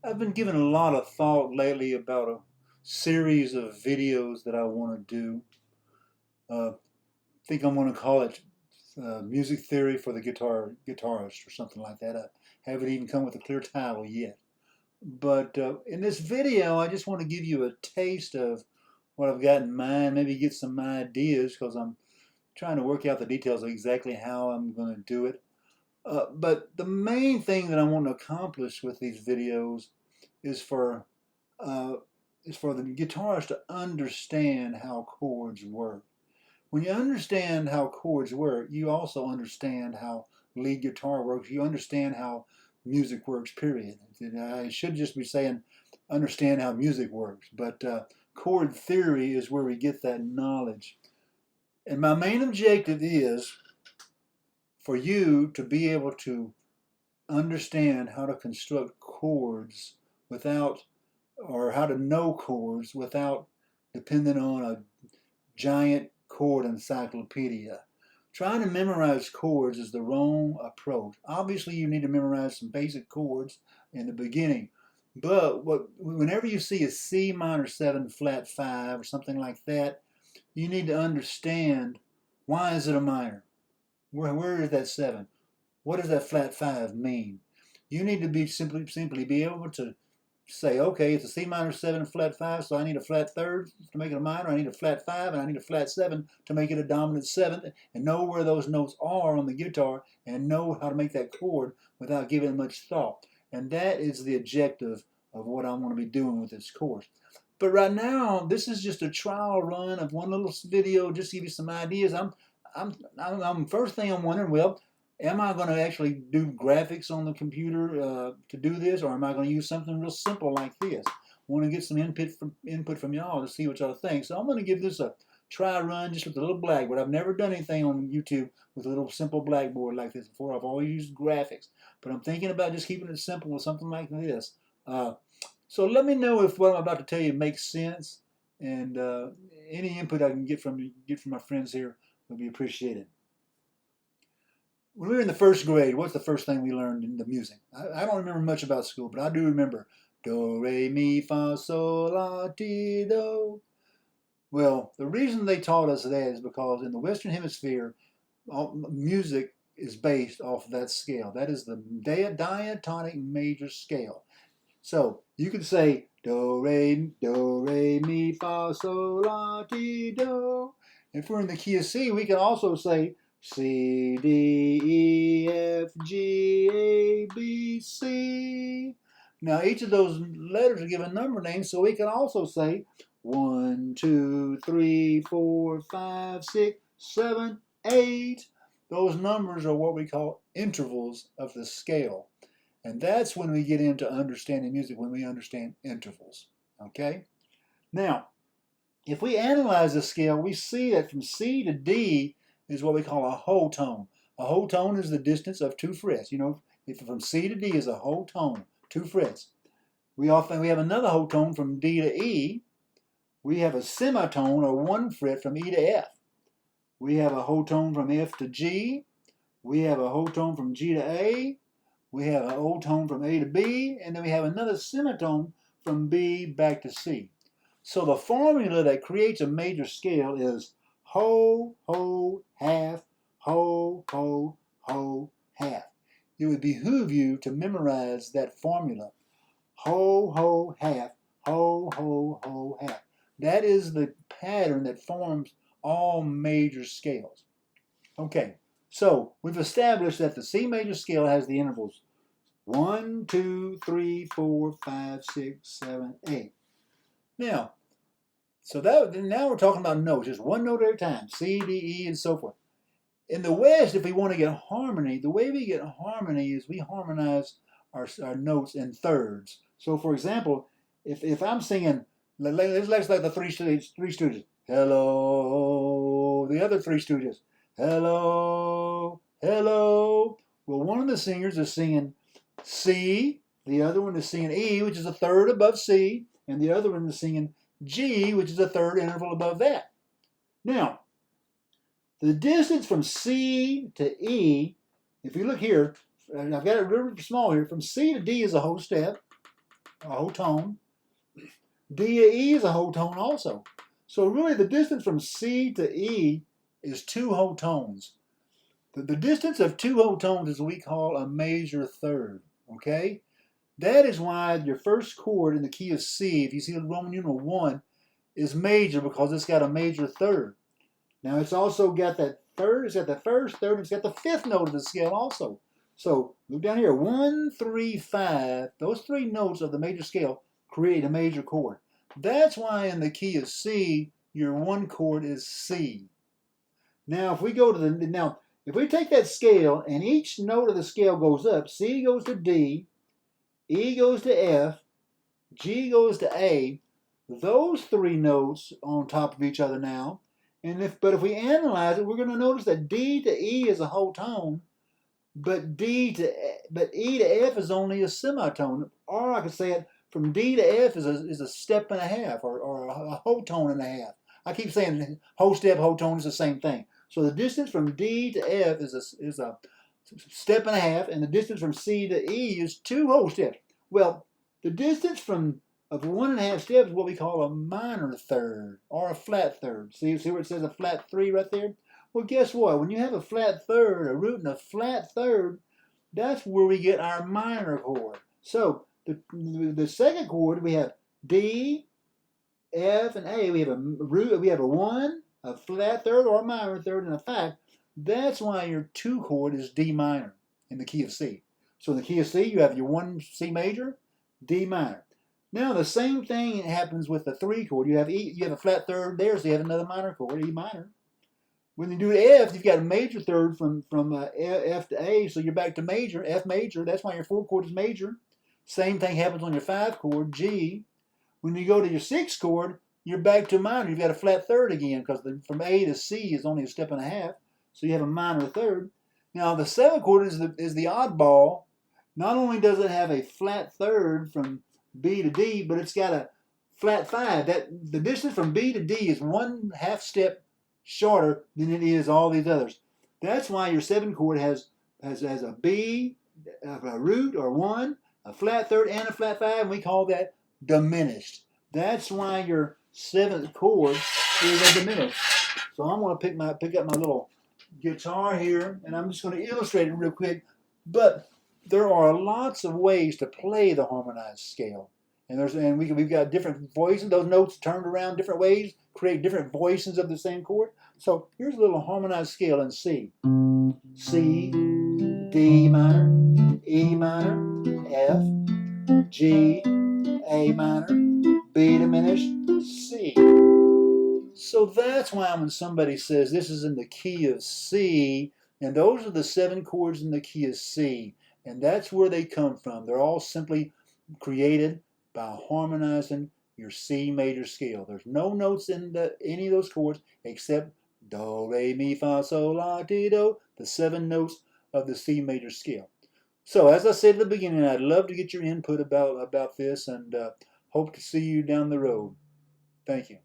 I've been giving a lot of thought lately about a series of videos that I want to do. I think I'm going to call it Music Theory for the Guitarist or something like that. I haven't even come with a clear title yet. But in this video, I just want to give you a taste of what I've got in mind, maybe get some ideas because I'm trying to work out the details of exactly how I'm going to do it. But the main thing that I want to accomplish with these videos is for uh, the guitarist to understand how chords work. When you understand how chords work, you also understand how lead guitar works. You understand how music works, period. I should just be saying understand how music works, but chord theory is where we get that knowledge. And my main objective is for you to be able to understand how to construct chords without, or how to know chords without depending on a giant chord encyclopedia. Trying to memorize chords is the wrong approach. Obviously, you need to memorize some basic chords in the beginning, but whenever you see a C minor 7 flat 5 or something like that, you need to understand, why is it a minor? Where is that 7? What does that flat 5 mean? You need to be simply be able to say, okay, it's a C minor 7 flat 5, so I need a flat third to make it a minor. I need a flat 5, and I need a flat 7 to make it a dominant 7th, and know where those notes are on the guitar, and know how to make that chord without giving it much thought. And that is the objective of what I'm going to be doing with this course. But right now, this is just a trial run of one little video, just to give you some ideas. First thing I'm wondering, well, am I going to actually do graphics on the computer to do this, or am I going to use something real simple like this? I want to get some input from y'all to see what y'all think. So I'm going to give this a try run just with a little blackboard. I've never done anything on YouTube with a little simple blackboard like this before. I've always used graphics, but I'm thinking about just keeping it simple with something like this. So let me know if what I'm about to tell you makes sense, and any input I can get from my friends here would be appreciated. When we were in the first grade, what's the first thing we learned in the music? I don't remember much about school, but I do remember do, re, mi, fa, sol, la, ti, do. Well, the reason they taught us that is because in the Western Hemisphere, music is based off of that scale. That is the diatonic major scale. So you could say do, re, mi, fa, sol, la, ti, do. If we're in the key of C, we can also say C, D, E, F, G, A, B, C. Now each of those letters are given number names, so we can also say 1, 2, 3, 4, 5, 6, 7, 8. Those numbers are what we call intervals of the scale. And that's when we get into understanding music, when we understand intervals. Okay? Now, if we analyze the scale, we see that from C to D is what we call a whole tone. A whole tone is the distance of 2 frets. You know, if from C to D is a whole tone, 2 frets. We have another whole tone from D to E. We have a semitone, or 1 fret, from E to F. We have a whole tone from F to G. We have a whole tone from G to A. We have a whole tone from A to B. And then we have another semitone from B back to C. So the formula that creates a major scale is ho, ho, half, ho, ho, ho, half. It would behoove you to memorize that formula. Ho, ho, half, ho, ho, ho, half. That is the pattern that forms all major scales. Okay, so we've established that the C major scale has the intervals 1, 2, 3, 4, 5, 6, 7, 8. Now, now we're talking about notes, just one note at a time, C, D, E, and so forth. In the West, if we want to get harmony, the way we get harmony is we harmonize our notes in thirds. So, for example, if I'm singing, let's like the Three Stooges, hello, the other Three Stooges, hello, hello. Well, one of the singers is singing C, the other one is singing E, which is a third above C, and the other one is singing G, which is a third interval above that. Now, the distance from C to E, if you look here, and I've got it really small here, from C to D is a whole step. a whole tone. D to E is a whole tone also. So really the distance from C to E is 2 whole tones. The distance of 2 whole tones is what we call a major third, okay? That is why your first chord in the key of C, if you see the Roman numeral 1, is major because it's got a major third. Now it's also got that third, it's got the first third, it's got the 5th note of the scale also. So look down here, 1, 3, 5, those 3 notes of the major scale create a major chord. That's why in the key of C, your 1 chord is C. Now if we go to if we take that scale and each note of the scale goes up, C goes to D, E goes to F, G goes to A, those 3 notes on top of each other now. But if we analyze it, we're going to notice that D to E is a whole tone, but E to F is only a semitone. Or I could say it from D to F is a step and a half, or a whole tone and a half. I keep saying whole step, whole tone is the same thing. So the distance from D to F is a step and a half, and the distance from C to E is 2 whole steps. Well, the distance of 1.5 steps is what we call a minor third or a flat third. See where it says a flat 3 right there? Well, guess what? When you have a flat third, a root and a flat third, that's where we get our minor chord. So the second chord, we have D, F, and A. We have a root. We have a 1, a flat third or a minor third, and a 5. That's why your 2 chord is D minor in the key of C. So in the key of C, you have your 1 C major, D minor. Now the same thing happens with the 3 chord. You have a flat third there, so you have another minor chord, E minor. When you do F, you've got a major third from F to A, so you're back to major, F major. That's why your 4 chord is major. Same thing happens on your 5 chord, G. When you go to your 6 chord, you're back to minor. You've got a flat third again because from A to C is only a step and a half, so you have a minor third. Now the 7 chord is the oddball. Not only does it have a flat third from B to D, but it's got a flat 5. The distance from B to D is 1/2 step shorter than it is all these others. That's why your 7 chord has a B, a root or 1, a flat third, and a flat 5, and we call that diminished. That's why your 7th chord is a diminished. So I'm going to pick up my little guitar here, and I'm just going to illustrate it real quick. But there are lots of ways to play the harmonized scale, and we've got different voices. Those notes turned around different ways create different voices of the same chord. So here's a little harmonized scale in C. C, D minor, E minor, F, G, A minor, B diminished, C. So that's why when somebody says this is in the key of C, and those are the 7 chords in the key of C, and that's where they come from. They're all simply created by harmonizing your C major scale. There's no notes in any of those chords except Do, Re, Mi, Fa, Sol, La, Ti, Do, the 7 notes of the C major scale. So as I said at the beginning, I'd love to get your input about this, and hope to see you down the road. Thank you.